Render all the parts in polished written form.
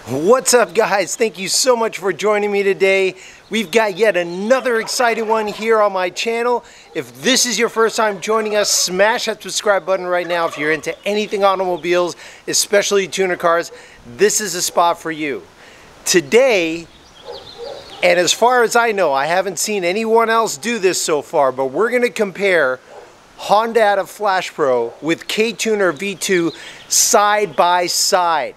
What's up, guys? Thank you so much for joining me today. We've got yet another exciting one here on my channel. If this is your first time joining us, smash that subscribe button right now. If you're into anything automobiles, especially tuner cars, this is a spot for you. Today, and as far as I know, I haven't seen anyone else do this so far, but we're going to compare Hondata Flash Pro with Ktuner V2 side by side.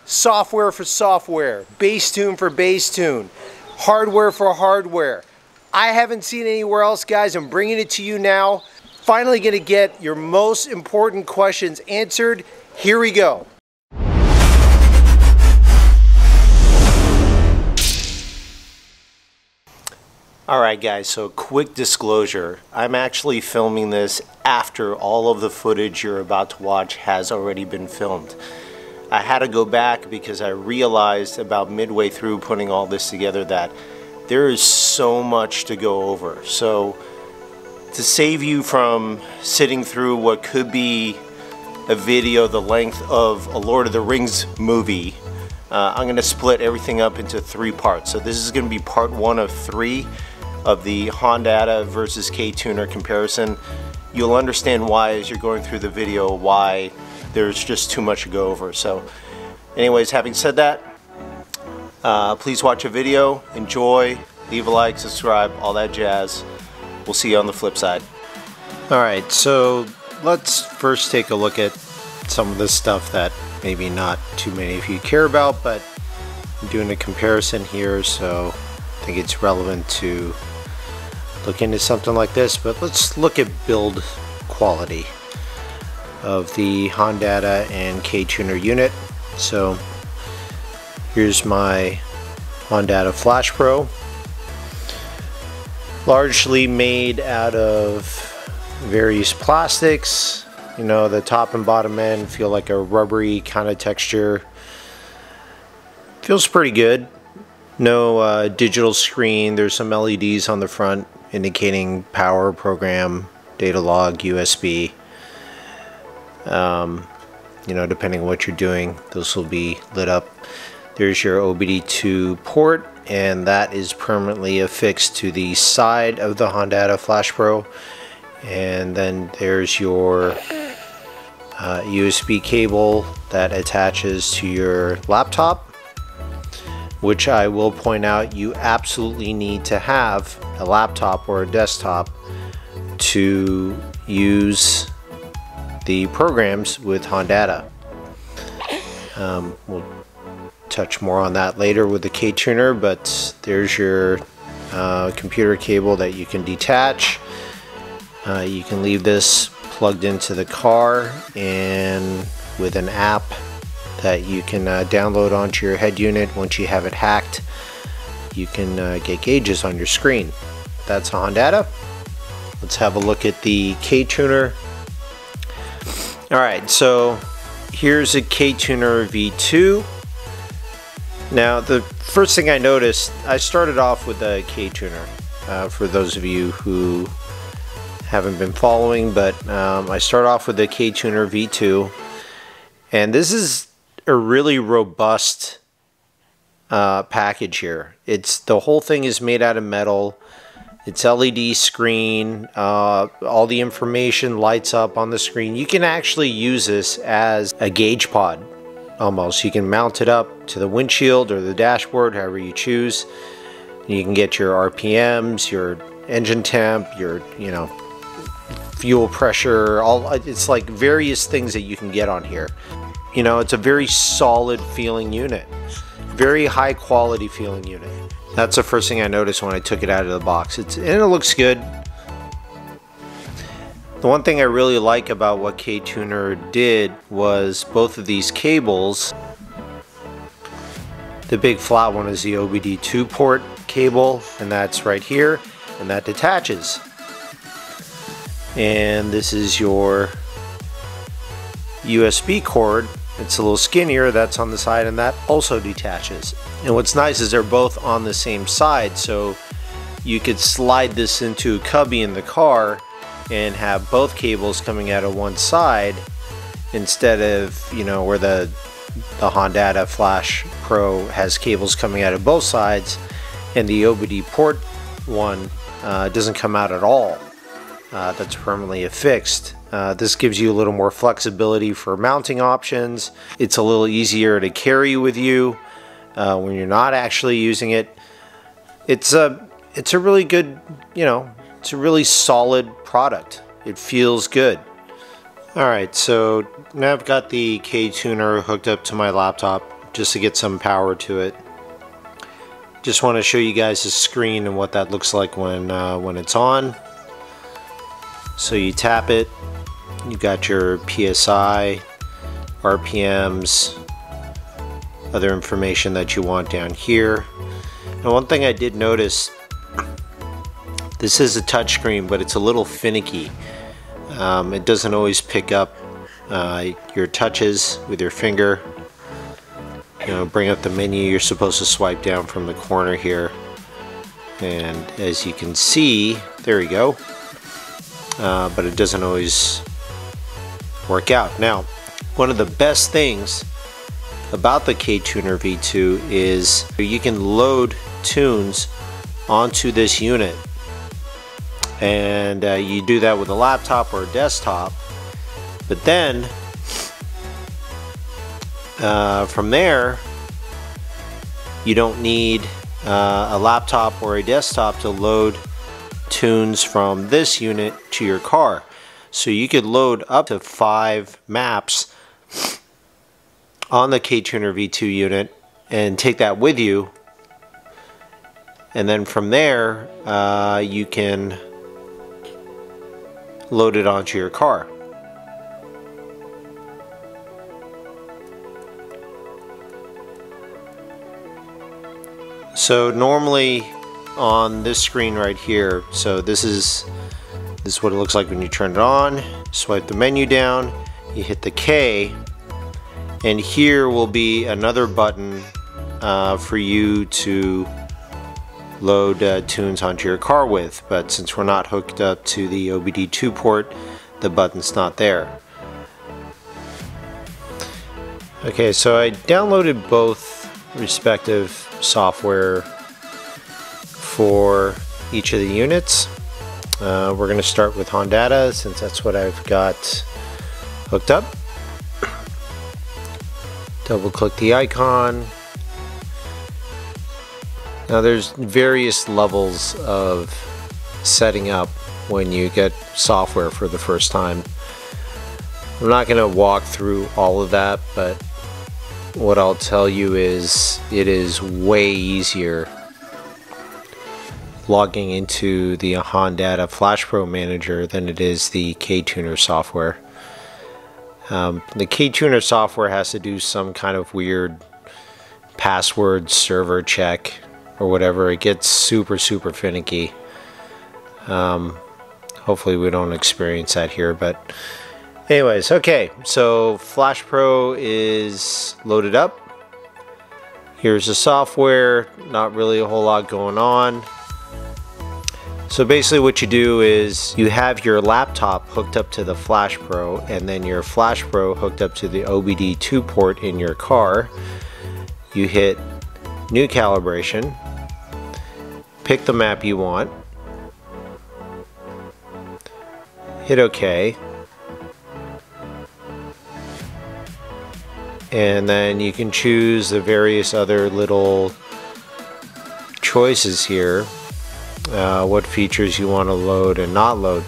Software for software, bass tune for bass tune, hardware for hardware. I haven't seen anywhere else, guys. I'm bringing it to you now. Finally going to get your most important questions answered. Here we go. Alright guys, so quick disclosure. I'm actually filming this after all of the footage you're about to watch has already been filmed. I had to go back because I realized about midway through putting all this together that there is so much to go over. So to save you from sitting through what could be a video the length of a Lord of the Rings movie, I'm going to split everything up into 3 parts. So this is going to be part 1 of 3 of the Hondata versus Ktuner comparison. You'll understand why as you're going through the video why there's just too much to go over. So anyways, having said that, please watch a video, enjoy, leave a like, subscribe, all that jazz. We'll see you on the flip side. Alright, so let's first take a look at some of the stuff that maybe not too many of you care about, but I'm doing a comparison here, so I think it's relevant to look into something like this. But let's look at build quality of the Hondata and Ktuner unit. So here's my Hondata Flash Pro, largely made out of various plastics. You know, the top and bottom end feel like a rubbery kind of texture. Feels pretty good. No digital screen. There's some LEDs on the front indicating power, program, data log, USB. You know, depending on what you're doing, those will be lit up. There's your OBD2 port, and that is permanently affixed to the side of the Hondata Flash Pro. And then there's your USB cable that attaches to your laptop, which I will point out you absolutely need to have a laptop or a desktop to use the programs with Hondata. We'll touch more on that later with the Ktuner, but there's your computer cable that you can detach. You can leave this plugged into the car, and with an app that you can download onto your head unit, once you have it hacked, you can get gauges on your screen. That's a Hondata. Let's have a look at the Ktuner. Alright, so here's a Ktuner V2. Now, the first thing I noticed, I started off with a Ktuner. For those of you who haven't been following, but I start off with the Ktuner V2, and this is a really robust package here. The whole thing is made out of metal. It's LED screen, all the information lights up on the screen. You can actually use this as a gauge pod, almost. You can mount it up to the windshield or the dashboard, however you choose. You can get your RPMs, your engine temp, your, you know, fuel pressure, it's like various things that you can get on here. You know, it's a very solid feeling unit, very high quality feeling unit. That's the first thing I noticed when I took it out of the box. And it looks good. The one thing I really like about what Ktuner did was both of these cables. The big flat one is the OBD2 port cable, and that's right here, and that detaches. And this is your USB cord. It's a little skinnier, that's on the side, and that also detaches. And what's nice is they're both on the same side, so you could slide this into a cubby in the car and have both cables coming out of one side instead of, you know, where the the Hondata Flash Pro has cables coming out of both sides, and the OBD port one doesn't come out at all. That's permanently affixed. This gives you a little more flexibility for mounting options. It's a little easier to carry with you when you're not actually using it. It's a really good, it's a really solid product. It feels good. Alright, so now I've got the Ktuner hooked up to my laptop just to get some power to it. Just want to show you guys the screen and what that looks like when it's on. So you tap it, you got your PSI, RPMs, other information that you want down here. Now one thing I did notice, this is a touchscreen, but it's a little finicky. It doesn't always pick up your touches with your finger. Bring up the menu, you're supposed to swipe down from the corner here. And as you can see, there we go. But it doesn't always work out. Now, one of the best things about the Ktuner V2 is you can load tunes onto this unit, and you do that with a laptop or a desktop, but then from there you don't need a laptop or a desktop to load tunes from this unit to your car. So you could load up to 5 maps on the Ktuner V2 unit and take that with you, and then from there you can load it onto your car. So normally on this screen right here, so this is what it looks like when you turn it on. Swipe the menu down, you hit the K, and here will be another button for you to load tunes onto your car with, but since we're not hooked up to the OBD2 port, the button's not there. Okay, so I downloaded both respective software for each of the units. We're going to start with Hondata since that's what I've got hooked up. Double click the icon. Now there's various levels of setting up when you get software for the first time. I'm not going to walk through all of that, but what I'll tell you is it is way easier logging into the Hondata Flash Pro Manager than it is the Ktuner software. The Ktuner software has to do some kind of weird password server check or whatever. It gets super finicky. Hopefully we don't experience that here, but anyways, okay, so Flash Pro is loaded up. Here's the software, not really a whole lot going on. So basically what you do is you have your laptop hooked up to the Flash Pro, and then your Flash Pro hooked up to the OBD2 port in your car. You hit new calibration, pick the map you want, hit OK, and then you can choose the various other little choices here, what features you want to load and not load.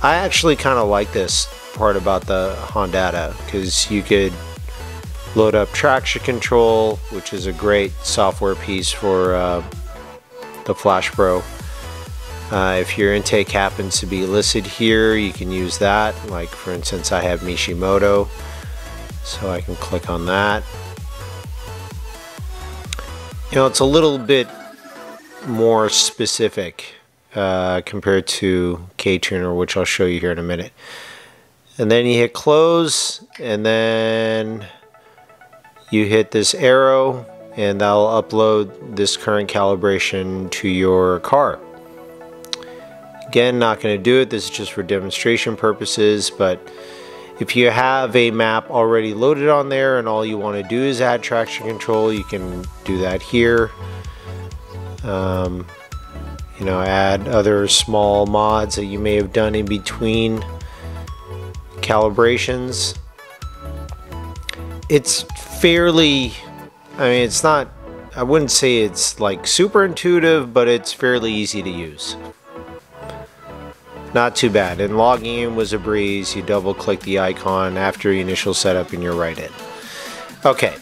I actually kind of like this part about the Hondata because you could load up traction control, which is a great software piece for the Flash Pro. If your intake happens to be listed here, you can use that. Like for instance, I have Mishimoto, so I can click on that. It's a little bit more specific compared to Ktuner, which I'll show you here in a minute. And then you hit close, and then you hit this arrow, and that'll upload this current calibration to your car. Again, not going to do it. This is just for demonstration purposes, but If you have a map already loaded on there and all you want to do is add traction control, you can do that here. You know, add other small mods that you may have done in between calibrations. It's fairly, I mean, it's not, I wouldn't say it's like super intuitive, but it's fairly easy to use. Not too bad. And logging in was a breeze. You double click the icon after the initial setup and you're right in. Okay,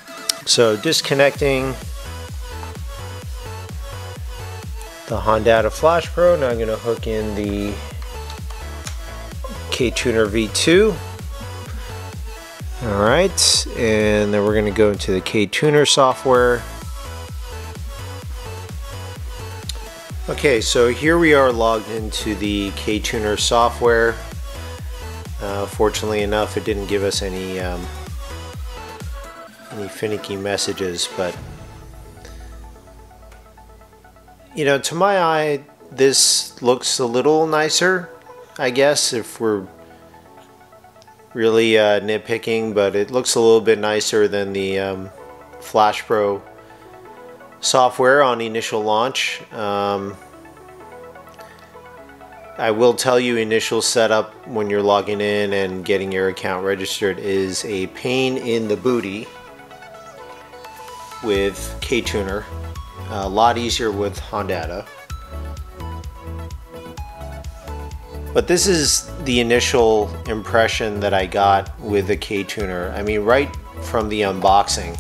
so disconnecting the Hondata Flash Pro. Now I'm going to hook in the Ktuner V2. Alright, and then we're going to go into the Ktuner software. Okay, so here we are logged into the Ktuner software. Fortunately enough, it didn't give us any finicky messages, but you know, to my eye, this looks a little nicer, I guess, if we're really nitpicking, but it looks a little bit nicer than the Flash Pro software on initial launch. I will tell you, initial setup when you're logging in and getting your account registered is a pain in the booty with Ktuner. A lot easier with Hondata. But this is the initial impression that I got with the Ktuner. I mean, right from the unboxing.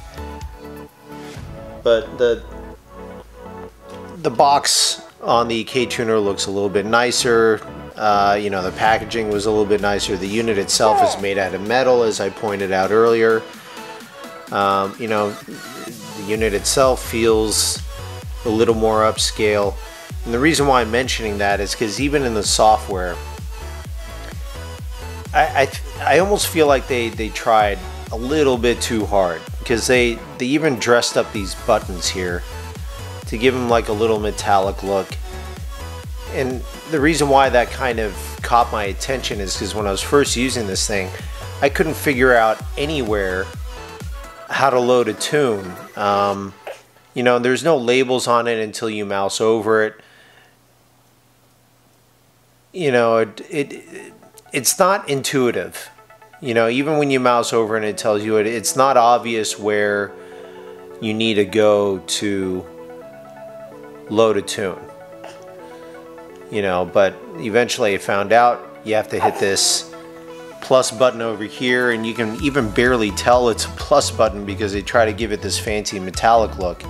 But the box on the Ktuner looks a little bit nicer. You know, the packaging was a little bit nicer. The unit itself is made out of metal, as I pointed out earlier. You know, the unit itself feels a little more upscale. And the reason why I'm mentioning that is because even in the software, I almost feel like they tried a little bit too hard, because they even dressed up these buttons here to give them like a little metallic look. And the reason why that kind of caught my attention is because when I was first using this thing, I couldn't figure out anywhere how to load a tune. You know, there's no labels on it until you mouse over it. You know, it's not intuitive. You know, even when you mouse over and it tells you it's not obvious where you need to go to load a tune. You know, but eventually I found out you have to hit this plus button over here, and you can even barely tell it's a plus button because they try to give it this fancy metallic look.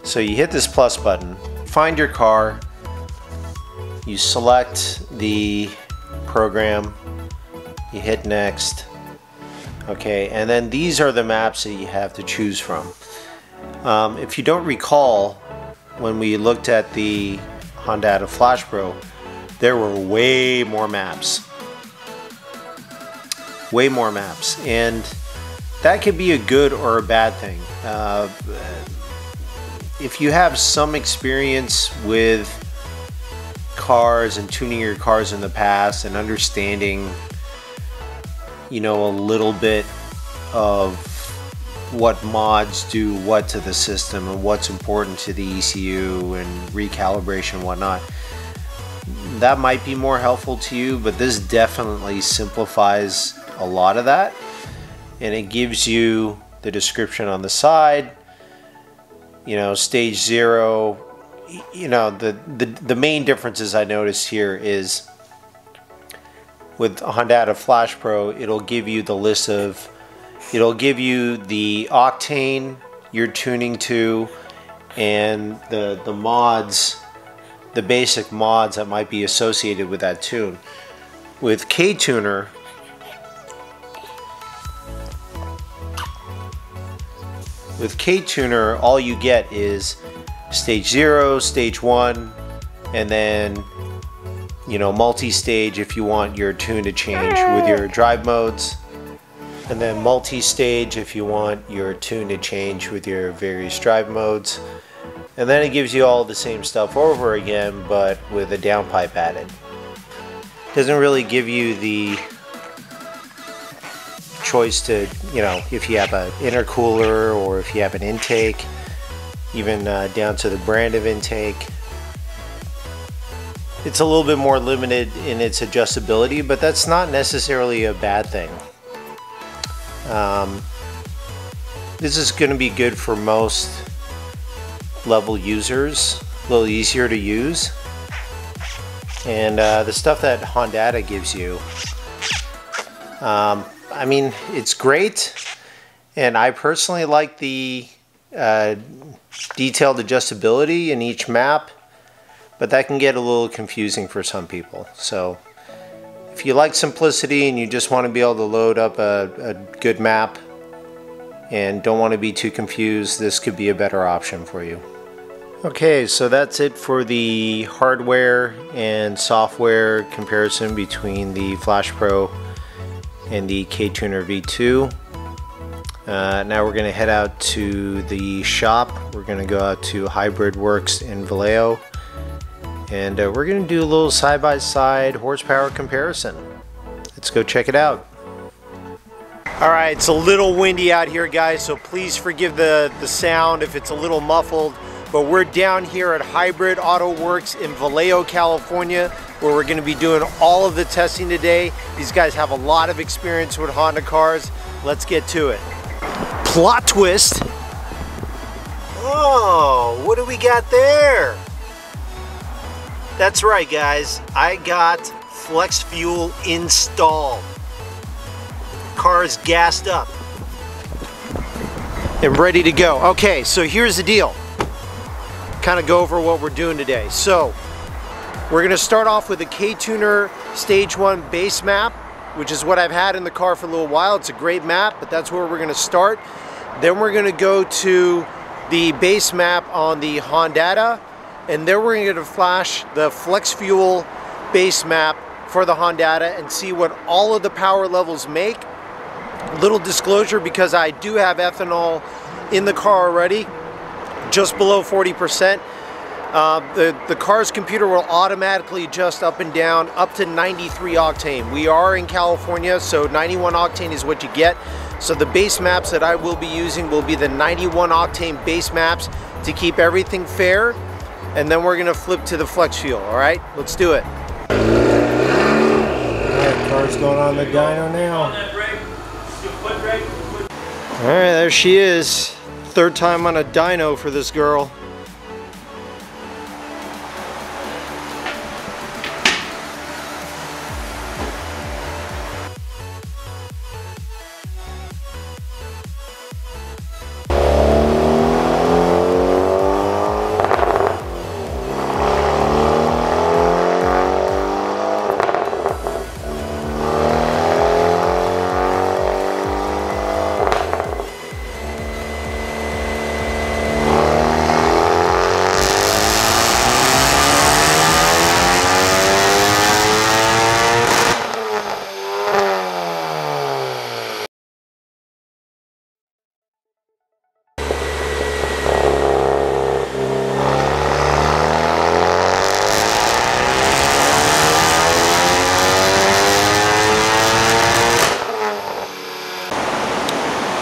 So you hit this plus button, find your car, you select the program, you hit next. Okay, and then these are the maps that you have to choose from. If you don't recall, when we looked at the Hondata Flash Pro, there were way more maps. Way more maps, and that could be a good or a bad thing. If you have some experience with cars and tuning your cars in the past and understanding, you know, a little bit of what mods do what to the system and what's important to the ECU and recalibration and whatnot, that might be more helpful to you. But this definitely simplifies a lot of that, and it gives you the description on the side. You know, stage 0. You know, the main differences I noticed here is with Hondata Flash Pro, it'll give you the list of, it'll give you the Octane you're tuning to and the mods, the basic mods that might be associated with that tune. With Ktuner, all you get is stage 0, stage 1, and then, you know, multi-stage if you want your tune to change with your drive modes, and then multi-stage if you want your tune to change with your various drive modes, and then it gives you all the same stuff over again but with a downpipe added. Doesn't really give you the choice to, you know, if you have an intercooler or if you have an intake, even down to the brand of intake. It's a little bit more limited in its adjustability, but that's not necessarily a bad thing. This is going to be good for most level users, a little easier to use. And the stuff that Hondata gives you, I mean, it's great, and I personally like the detailed adjustability in each map, but that can get a little confusing for some people. So if you like simplicity and you just want to be able to load up a good map and don't want to be too confused, this could be a better option for you. Okay, so that's it for the hardware and software comparison between the Flash Pro and the Ktuner V2. Now we're going to head out to the shop. We're going to go out to Hybrid Works in Vallejo, and we're going to do a little side-by-side horsepower comparison. Let's go check it out. Alright, it's a little windy out here, guys, so please forgive the sound if it's a little muffled. But we're down here at Hybrid Auto Works in Vallejo, California, where we're going to be doing all of the testing today. These guys have a lot of experience with Honda cars. Let's get to it. Plot twist. Oh, what do we got there? That's right, guys. I got flex fuel installed. Car's gassed up and ready to go. Okay, so here's the deal. Kind of go over what we're doing today. So we're going to start off with a Ktuner Stage 1 base map, which is what I've had in the car for a little while. It's a great map, but that's where we're going to start. Then we're going to go to the base map on the Hondata, and then we're going to flash the flex fuel base map for the Hondata and see what all of the power levels make. Little disclosure, because I do have ethanol in the car already, just below 40%. The car's computer will automatically adjust up and down up to 93 octane. We are in California, so 91 octane is what you get. So the base maps that I will be using will be the 91 octane base maps to keep everything fair. And then we're gonna flip to the flex fuel, all right? Let's do it. All right, car's going on the dyno now. All right, there she is. Third time on a dyno for this girl.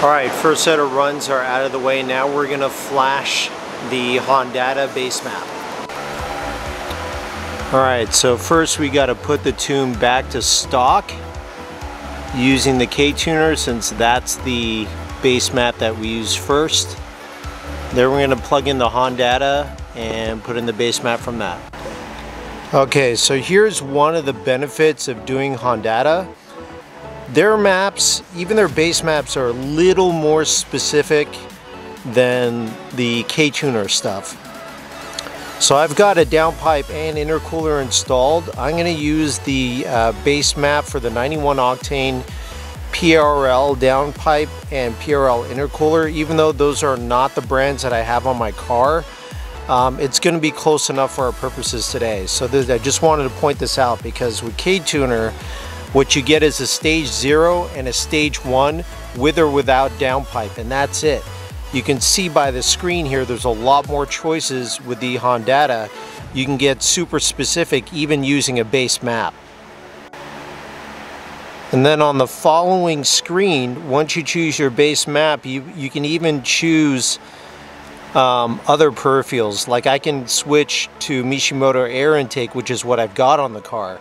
Alright, first set of runs are out of the way. Now we're going to flash the Hondata base map. Alright, so first we got to put the tune back to stock using the Ktuner, since that's the base map that we use first. Then we're going to plug in the Hondata and put in the base map from that. Okay, so here's one of the benefits of doing Hondata. Their maps, even their base maps, are a little more specific than the Ktuner stuff. So I've got a downpipe and intercooler installed. I'm going to use the base map for the 91 octane PRL downpipe and PRL intercooler. Even though those are not the brands that I have on my car, it's going to be close enough for our purposes today. So I just wanted to point this out, because with Ktuner, what you get is a stage 0 and a stage 1 with or without downpipe, and that's it. You can see by the screen here there's a lot more choices with the Hondata. You can get super specific even using a base map. And then on the following screen, once you choose your base map, you can even choose other peripherals. Like I can switch to Mishimoto air intake, which is what I've got on the car.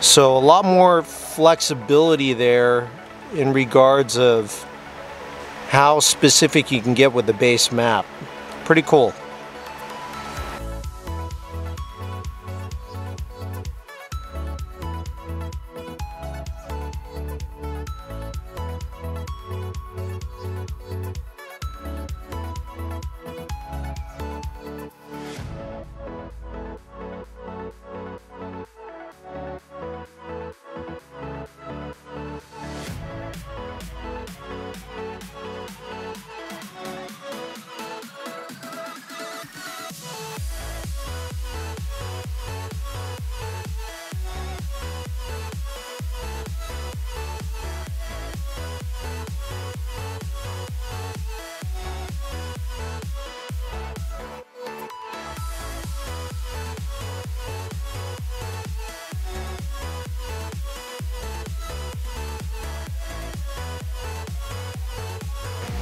So a lot more flexibility there in regards of how specific you can get with the base map. Pretty cool.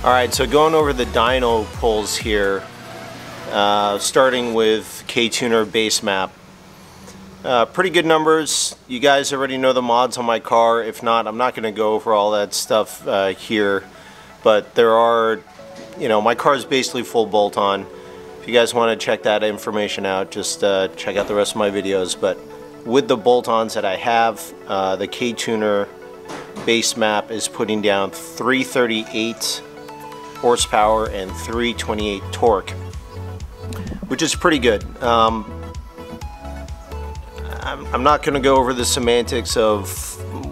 Alright, so going over the dyno pulls here, starting with Ktuner base map. Pretty good numbers. You guys already know the mods on my car. If not, I'm not going to go over all that stuff here. But there are, you know, my car is basically full bolt-on. If you guys want to check that information out, just check out the rest of my videos. But with the bolt-ons that I have, the Ktuner base map is putting down 338 horsepower and 328 torque, which is pretty good. I'm not going to go over the semantics of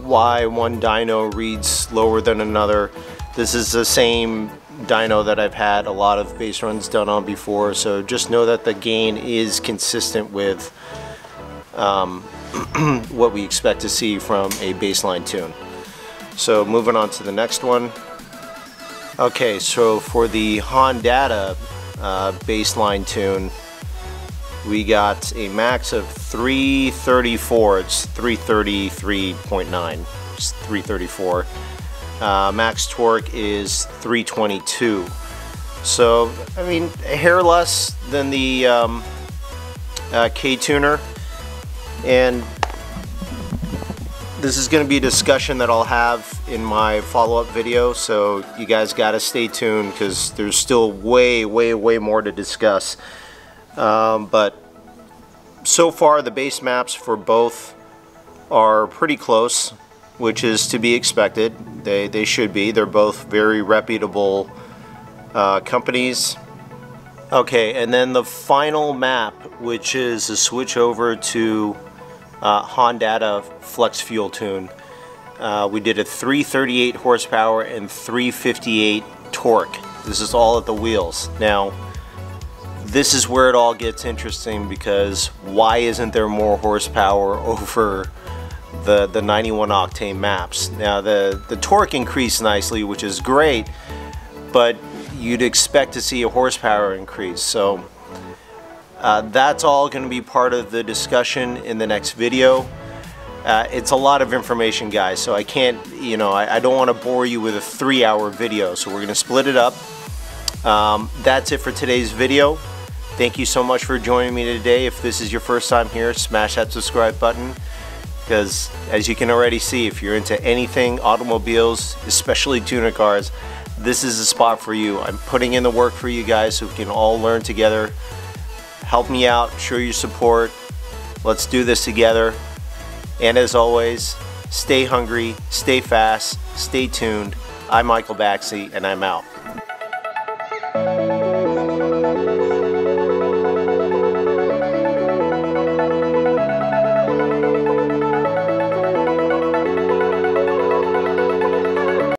why one dyno reads lower than another. This is the same dyno that I've had a lot of base runs done on before, so just know that the gain is consistent with what we expect to see from a baseline tune. So moving on to the next one. Okay, so for the Hondata baseline tune, we got a max of 334. It's 333.9. It's 334. Max torque is 322. So, I mean, a hair less than the Ktuner. And this is going to be a discussion that I'll have in my follow-up video, so you guys got to stay tuned because there's still way more to discuss. But so far the base maps for both are pretty close, which is to be expected. They should be. They're both very reputable companies. Okay, and then the final map, which is a switch over to Hondata Flex Fuel Tune. We did a 338 horsepower and 358 torque. This is all at the wheels. Now, this is where it all gets interesting, because why isn't there more horsepower over the 91 octane maps? Now, the torque increased nicely, which is great, but you'd expect to see a horsepower increase. So that's all going to be part of the discussion in the next video. It's a lot of information, guys, so I can't, you know, I don't want to bore you with a 3-hour video, so we're going to split it up. That's it for today's video. Thank you so much for joining me today. If this is your first time here, smash that subscribe button, because as you can already see, if you're into anything automobiles, especially tuner cars, this is the spot for you. I'm putting in the work for you guys so we can all learn together. Help me out, show your support. Let's do this together. And as always, stay hungry, stay fast, stay tuned. I'm Michael Baxley, and I'm out.